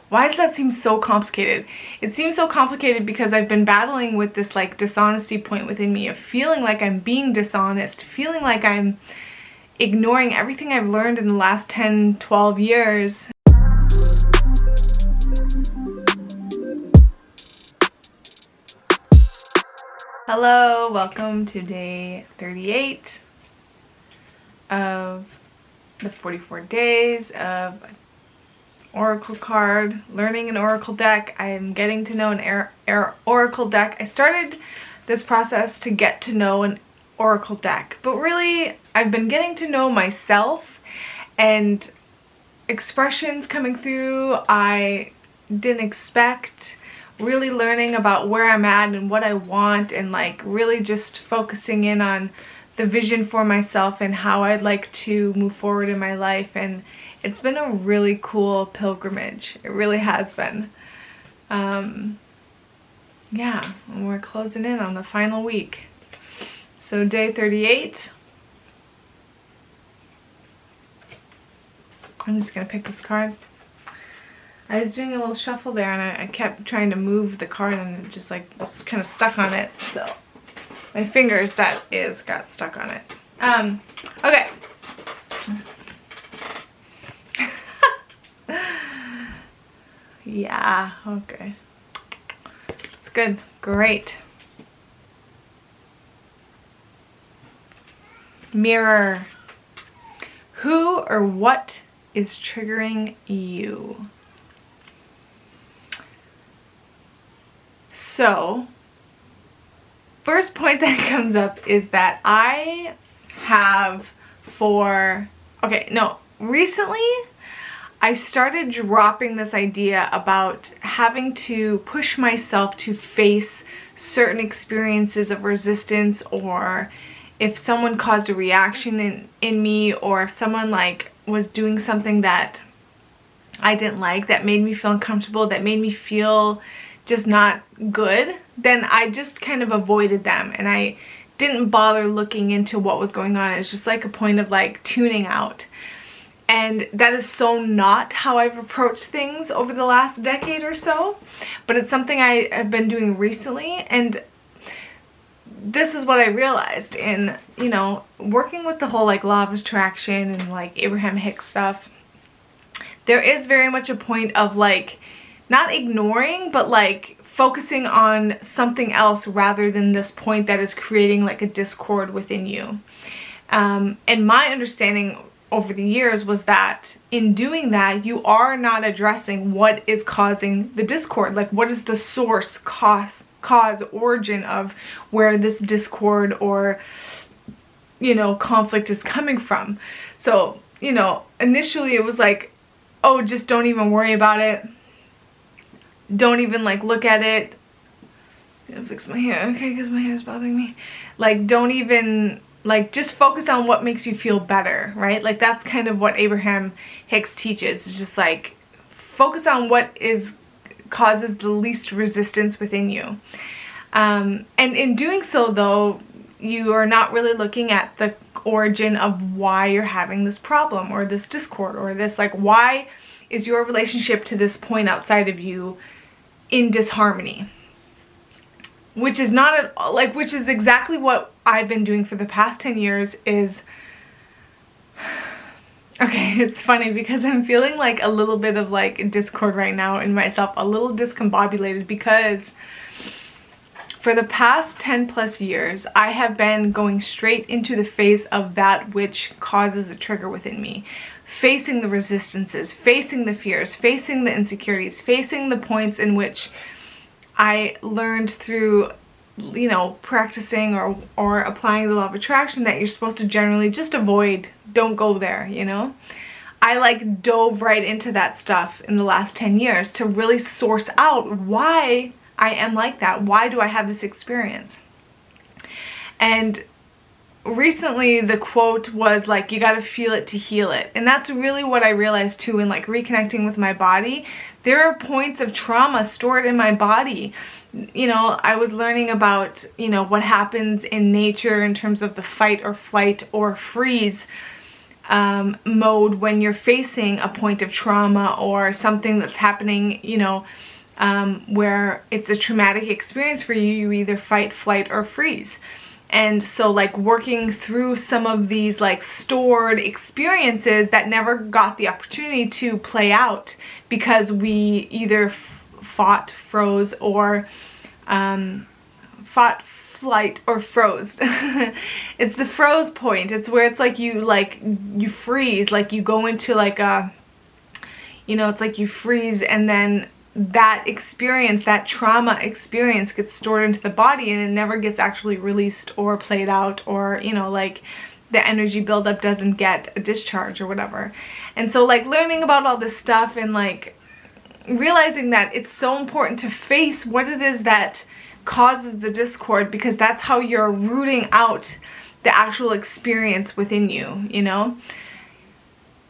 Why does that seem so complicated? It seems so complicated because I've been battling with this like dishonesty point within me of feeling like I'm being dishonest, feeling like I'm ignoring everything I've learned in the last 10, 12 years. Hello, welcome to day 38 of the 44 days of Oracle card, learning an Oracle deck. I am getting to know an Oracle deck. I started this process to get to know an Oracle deck, but really I've been getting to know myself and expressions coming through I didn't expect, really learning about where I'm at and what I want, and like really just focusing in on the vision for myself and how I'd like to move forward in my life. And it's been a really cool pilgrimage. It really has been. Yeah, and we're closing in on the final week. So day 38. I'm just gonna pick this card. I was doing a little shuffle there and I kept trying to move the card and it just like was kind of stuck on it. So my fingers, that is, got stuck on it. Okay. Yeah, okay. It's good. Great. Mirror. Who or what is triggering you? So, first point that comes up is that I have recently I started dropping this idea about having to push myself to face certain experiences of resistance, or if someone caused a reaction in me, or if someone like was doing something that I didn't like, that made me feel uncomfortable, that made me feel just not good, then I just kind of avoided them and I didn't bother looking into what was going on. It's just like a point of like tuning out. And that is so not how I've approached things over the last decade or so, but it's something I have been doing recently. And this is what I realized in, you know, working with the whole like law of attraction and like Abraham Hicks stuff. There is very much a point of like not ignoring, but like focusing on something else rather than this point that is creating like a discord within you. And my understanding over the years was that in doing that, you are not addressing what is causing the discord. Like, what is the source, cause, origin of where this discord or, you know, conflict is coming from. So, you know, initially it was like, oh, just don't even worry about it. Don't even like look at it. I'm gonna fix my hair, okay, because my hair is bothering me. Like, don't even, like, just focus on what makes you feel better, right? Like, that's kind of what Abraham Hicks teaches. It's just like, focus on what causes the least resistance within you. And in doing so, though, you are not really looking at the origin of why you're having this problem or this discord or this, like, why is your relationship to this point outside of you in disharmony? Which is not at all, like, which is exactly what I've been doing for the past 10 years is, okay, it's funny because I'm feeling like a little bit of like discord right now in myself, a little discombobulated, because for the past 10 plus years, I have been going straight into the face of that which causes a trigger within me. Facing the resistances, facing the fears, facing the insecurities, facing the points in which I learned through, you know, practicing or applying the law of attraction that you're supposed to generally just avoid, don't go there, you know? I like dove right into that stuff in the last 10 years to really source out why I am like that. Why do I have this experience? And recently the quote was like, you gotta feel it to heal it. And that's really what I realized too in like reconnecting with my body. There are points of trauma stored in my body. You know, I was learning about, you know, what happens in nature in terms of the fight or flight or freeze mode when you're facing a point of trauma or something that's happening, you know, where it's a traumatic experience for you. You either fight, flight, or freeze. And so like working through some of these like stored experiences that never got the opportunity to play out because we either fought, froze, or fought, flight, or froze. It's the froze point. It's where it's like you freeze, like you go into like a, you know, it's like you freeze, and then that experience, that trauma experience, gets stored into the body and it never gets actually released or played out, or, you know, like the energy buildup doesn't get a discharge or whatever. And so like learning about all this stuff and like realizing that it's so important to face what it is that causes the discord, because that's how you're rooting out the actual experience within you, you know?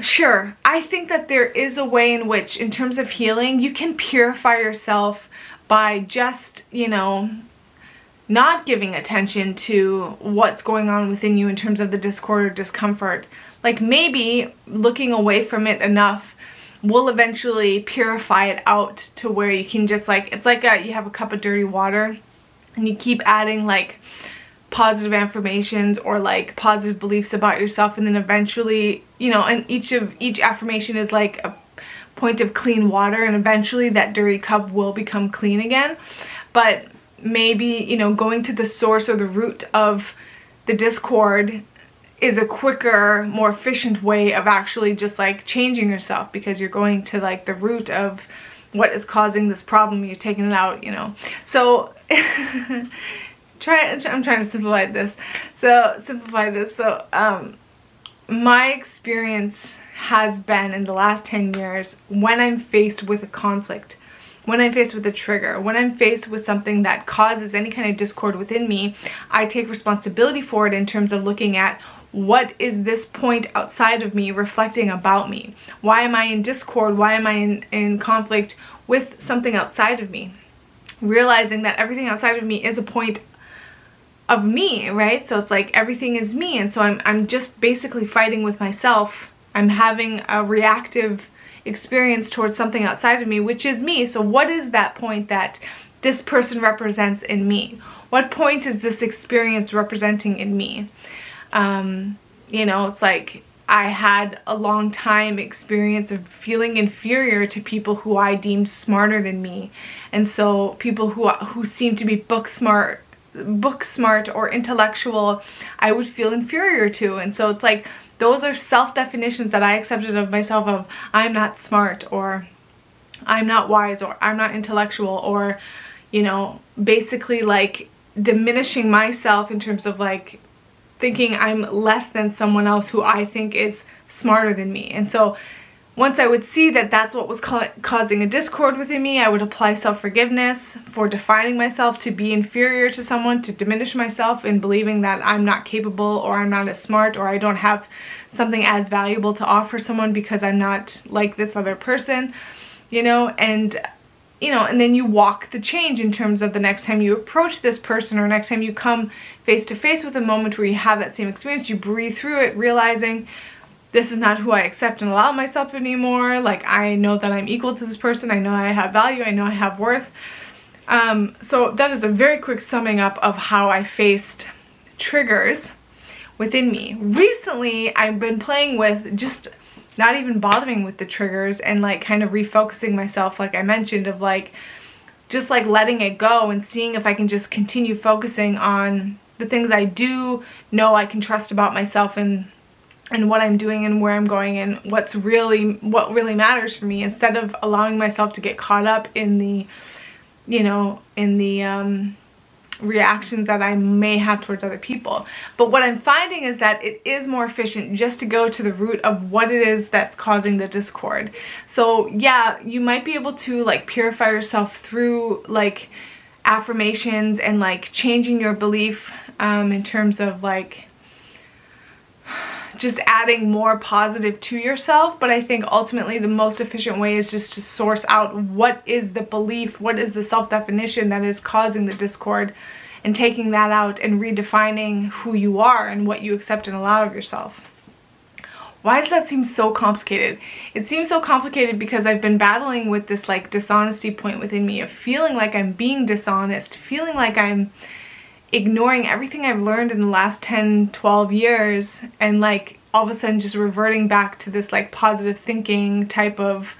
Sure, I think that there is a way in which, in terms of healing, you can purify yourself by just, you know, not giving attention to what's going on within you in terms of the discord or discomfort. Like maybe looking away from it enough will eventually purify it out to where you can just like, it's like you have a cup of dirty water and you keep adding like positive affirmations or like positive beliefs about yourself, and then eventually, you know, and each affirmation is like a point of clean water, and eventually that dirty cup will become clean again. But maybe, you know, going to the source or the root of the discord is a quicker, more efficient way of actually just like changing yourself, because you're going to like the root of what is causing this problem, you're taking it out, you know. So I'm trying to simplify this. So my experience has been in the last 10 years, when I'm faced with a conflict, when I'm faced with a trigger, when I'm faced with something that causes any kind of discord within me, I take responsibility for it in terms of looking at, what is this point outside of me reflecting about me? Why am I in discord? Why am I in conflict with something outside of me? Realizing that everything outside of me is a point of me, right? So it's like everything is me, and so I'm just basically fighting with myself. I'm having a reactive experience towards something outside of me, which is me. So what is that point that this person represents in me? What point is this experience representing in me? You know, it's like I had a long time experience of feeling inferior to people who I deemed smarter than me, and so people who seemed to be book smart or intellectual, I would feel inferior to. And so it's like those are self-definitions that I accepted of myself, of I'm not smart, or I'm not wise, or I'm not intellectual, or, you know, basically like diminishing myself in terms of like thinking I'm less than someone else who I think is smarter than me. And so once I would see that that's what was causing a discord within me, I would apply self-forgiveness for defining myself to be inferior to someone, to diminish myself in believing that I'm not capable, or I'm not as smart, or I don't have something as valuable to offer someone because I'm not like this other person, you know. And you know, and then you walk the change in terms of the next time you approach this person, or next time you come face to face with a moment where you have that same experience, you breathe through it, realizing this is not who I accept and allow myself anymore. Like, I know that I'm equal to this person. I know I have value. I know I have worth. So that is a very quick summing up of how I faced triggers within me. Recently, I've been playing with just not even bothering with the triggers and like kind of refocusing myself, like I mentioned, of like just like letting it go and seeing if I can just continue focusing on the things I do know I can trust about myself, and what I'm doing and where I'm going and what really matters for me, instead of allowing myself to get caught up in the, you know, in the reactions that I may have towards other people. But what I'm finding is that it is more efficient just to go to the root of what it is that's causing the discord. So yeah, you might be able to like purify yourself through like affirmations and like changing your belief in terms of like just adding more positive to yourself. But I think ultimately the most efficient way is just to source out what is the belief, what is the self-definition that is causing the discord, and taking that out and redefining who you are and what you accept and allow of yourself. Why does that seem so complicated? It seems so complicated because I've been battling with this like dishonesty point within me of feeling like I'm being dishonest, feeling like I'm ignoring everything I've learned in the last 10, 12 years, and like all of a sudden just reverting back to this like positive thinking type of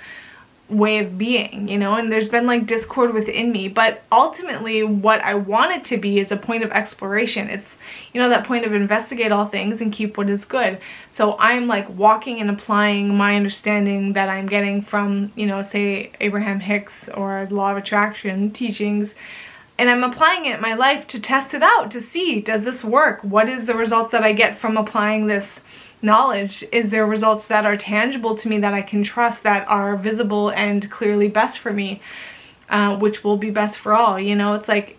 way of being, you know. And there's been like discord within me, but ultimately what I want it to be is a point of exploration. It's, you know, that point of investigate all things and keep what is good. So I'm like walking and applying my understanding that I'm getting from, you know, say Abraham Hicks or Law of Attraction teachings, and I'm applying it in my life to test it out, to see, does this work? What is the results that I get from applying this knowledge? Is there results that are tangible to me, that I can trust, that are visible and clearly best for me, which will be best for all? You know, it's like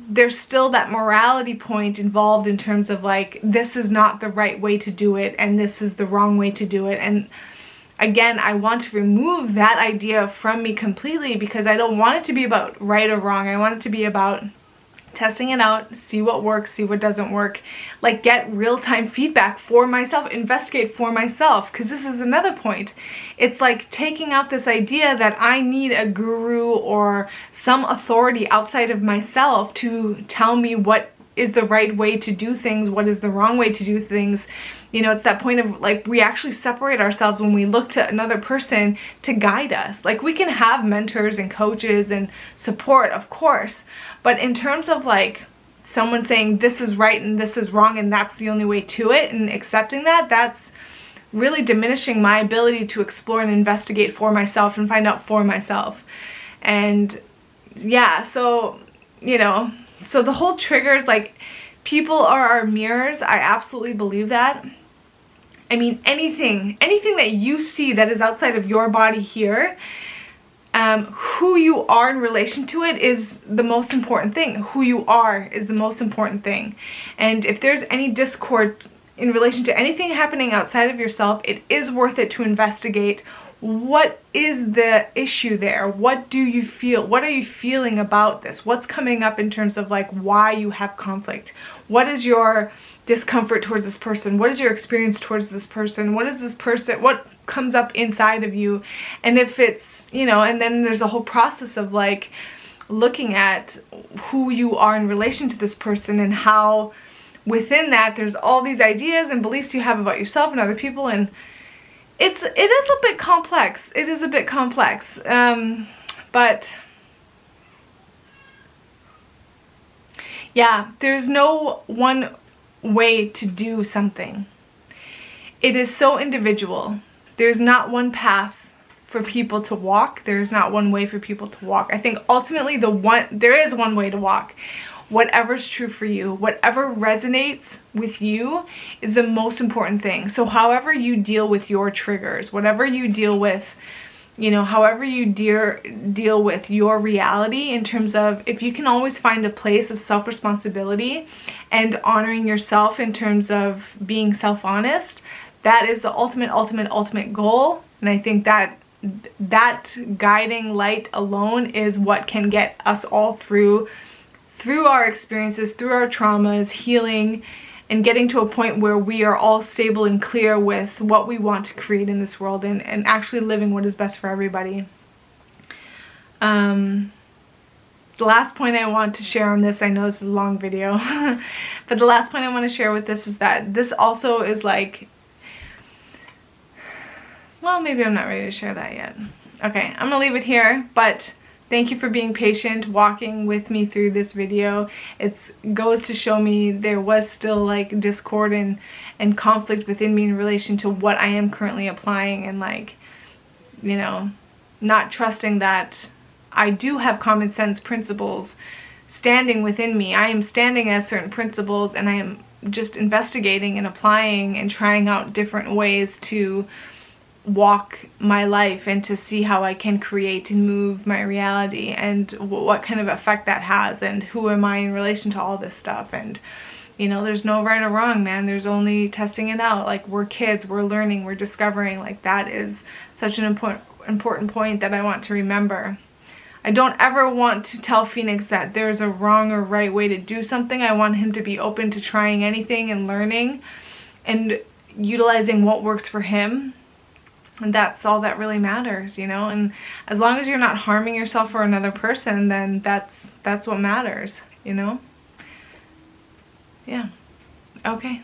there's still that morality point involved in terms of like, this is not the right way to do it and this is the wrong way to do it. And again, I want to remove that idea from me completely, because I don't want it to be about right or wrong. I want it to be about testing it out, see what works, see what doesn't work, like get real-time feedback for myself, investigate for myself, because this is another point. It's like taking out this idea that I need a guru or some authority outside of myself to tell me what is the right way to do things, what is the wrong way to do things. You know, it's that point of like, we actually separate ourselves when we look to another person to guide us. Like, we can have mentors and coaches and support, of course, but in terms of like someone saying this is right and this is wrong and that's the only way to it, and accepting that, that's really diminishing my ability to explore and investigate for myself and find out for myself. And yeah, so, you know, so the whole triggers, like, people are our mirrors. I absolutely believe that. I mean, anything that you see that is outside of your body here, who you are in relation to it is the most important thing. Who you are is the most important thing. And if there's any discord in relation to anything happening outside of yourself, it is worth it to investigate. What is the issue there? What do you feel? What are you feeling about this? What's coming up in terms of like why you have conflict? What is your discomfort towards this person? What is your experience towards this person? What is this person? What comes up inside of you? And if it's, you know, and then there's a whole process of like looking at who you are in relation to this person, and how within that there's all these ideas and beliefs you have about yourself and other people, and it is a bit complex. It is a bit complex, but yeah, there's no one way to do something. It is so individual. There's not one path for people to walk. There's not one way for people to walk. I think ultimately there is one way to walk. Whatever's true for you, whatever resonates with you is the most important thing. So however you deal with your triggers, whatever you deal with, you know, however you deal with your reality, in terms of, if you can always find a place of self-responsibility and honoring yourself in terms of being self-honest, that is the ultimate goal. And I think that guiding light alone is what can get us all through our experiences, through our traumas, healing, and getting to a point where we are all stable and clear with what we want to create in this world, and actually living what is best for everybody. The last point I want to share on this, I know this is a long video, but the last point I want to share with this is that this also is like, well, maybe I'm not ready to share that yet. Okay, I'm gonna leave it here, but thank you for being patient, walking with me through this video. It goes to show me there was still like discord and conflict within me in relation to what I am currently applying, and like, you know, not trusting that I do have common sense principles standing within me. I am standing as certain principles, and I am just investigating and applying and trying out different ways to walk my life and to see how I can create and move my reality, and what kind of effect that has, and who am I in relation to all this stuff. And you know, there's no right or wrong, man. There's only testing it out. Like, we're kids, we're learning, we're discovering. Like, that is such an important point that I want to remember. I don't ever want to tell Phoenix that there's a wrong or right way to do something. I want him to be open to trying anything and learning, and utilizing what works for him. And that's all that really matters, you know? And as long as you're not harming yourself or another person, then that's what matters, you know? Yeah. Okay.